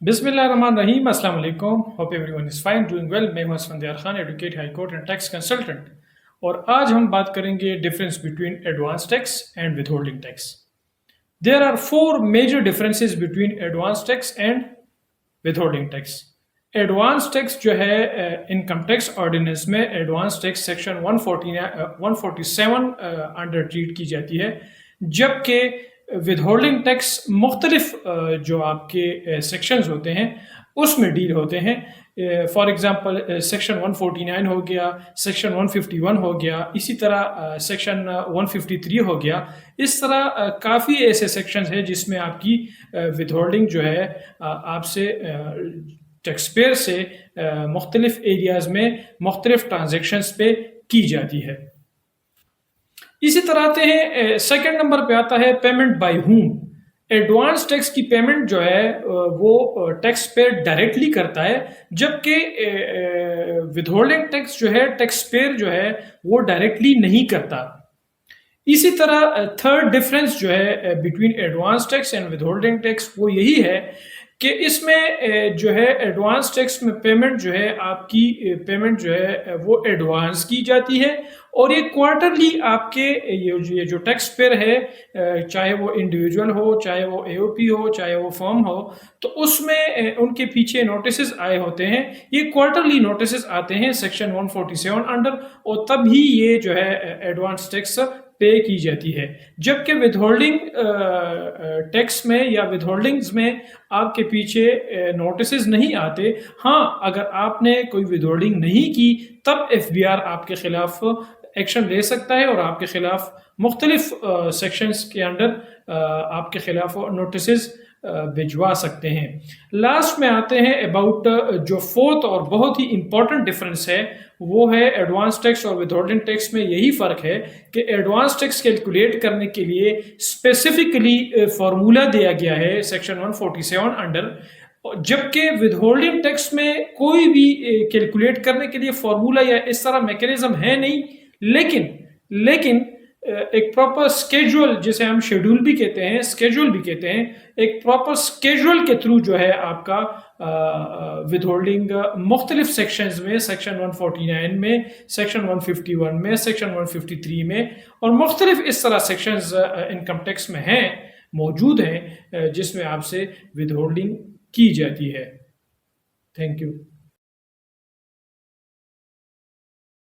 بسم اللہ الرحمن الرحیم. السلام علیکم. Hope everyone is fine doing well. میں ہوں Asfandyar Khan, advocate high court and tax consultant, اور آج ہم بات کریں گے difference between advance tax and withholding tax. There are 4 major differences between advance tax and withholding tax. Advance tax جو ہے انکم ٹیکس آرڈیننس میں advance tax section 147 under treat کی جاتی ہے, جبکہ ود ہولڈنگ ٹیکس مختلف جو آپ کے سیکشنز ہوتے ہیں اس میں ڈیل ہوتے ہیں. فار ایگزامپل سیکشن 149 ہو گیا, سیکشن 151 ہو گیا, اسی طرح سیکشن 153 ہو گیا. اس طرح کافی ایسے سیکشنز ہیں جس میں آپ کی ود ہولڈنگ جو ہے آپ سے ٹیکس پیئر سے مختلف ایریاز میں مختلف ٹرانزیکشنز پہ کی جاتی ہے. اسی طرح آتے ہیں سیکنڈ نمبر پہ آتا ہے payment by whom. Advance tax کی پیمنٹ جو ہے وہ ٹیکس پیئر ڈائریکٹلی کرتا ہے, جبکہ ود ہولڈنگ ٹیکس جو ہے ٹیکس پیئر جو ہے وہ ڈائریکٹلی نہیں کرتا. اسی طرح تھرڈ ڈفرینس جو ہے between advance tax and withholding tax وہ یہی ہے کہ اس میں جو ہے ایڈوانس ٹیکس میں پیمنٹ جو ہے آپ کی پیمنٹ جو ہے وہ ایڈوانس کی جاتی ہے, اور یہ کوارٹرلی آپ کے یہ جو ٹیکس پیئر ہے, چاہے وہ انڈیویجول ہو, چاہے وہ اے او پی ہو, چاہے وہ فرم ہو, تو اس میں ان کے پیچھے نوٹسز آئے ہوتے ہیں. یہ کوارٹرلی نوٹسز آتے ہیں سیکشن 147 انڈر, اور تب ہی یہ جو ہے ایڈوانس ٹیکس پے کی جاتی ہے. جبکہ ود ہولڈنگ ٹیکس میں یا ود ہولڈنگز میں آپ کے پیچھے نوٹسز نہیں آتے. ہاں, اگر آپ نے کوئی ود ہولڈنگ نہیں کی تب ایف بی آر آپ کے خلاف ایکشن لے سکتا ہے, اور آپ کے خلاف مختلف سیکشنز کے انڈر آپ کے خلاف نوٹسز بھجوا سکتے ہیں. لاسٹ میں آتے ہیں اباؤٹ جو فورتھ اور بہت ہی امپورٹنٹ ڈفرینس ہے, وہ ہے ایڈوانس ٹیکس اور ود ہولڈنگ ٹیکس میں یہی فرق ہے کہ ایڈوانس ٹیکس کیلکولیٹ کرنے کے لیے اسپیسیفکلی فارمولا دیا گیا ہے سیکشن 147 انڈر, جبکہ ود ہولڈنگ ٹیکس میں کوئی بھی کیلکولیٹ کرنے کے لیے فارمولا یا اس طرح میکینزم ہے نہیں. لیکن ایک پراپر اسکیجول, جسے ہم شیڈول بھی کہتے ہیں, اسکیجول بھی کہتے ہیں, ایک پراپر اسکیجول کے تھرو جو ہے آپ کا ود ہولڈنگ مختلف سیکشنز میں, سیکشن 149 میں, سیکشن 151 میں, سیکشن 153 میں, اور مختلف اس طرح سیکشنز انکم ٹیکس میں ہیں, موجود ہیں, جس میں آپ سے ود ہولڈنگ کی جاتی ہے. Thank you.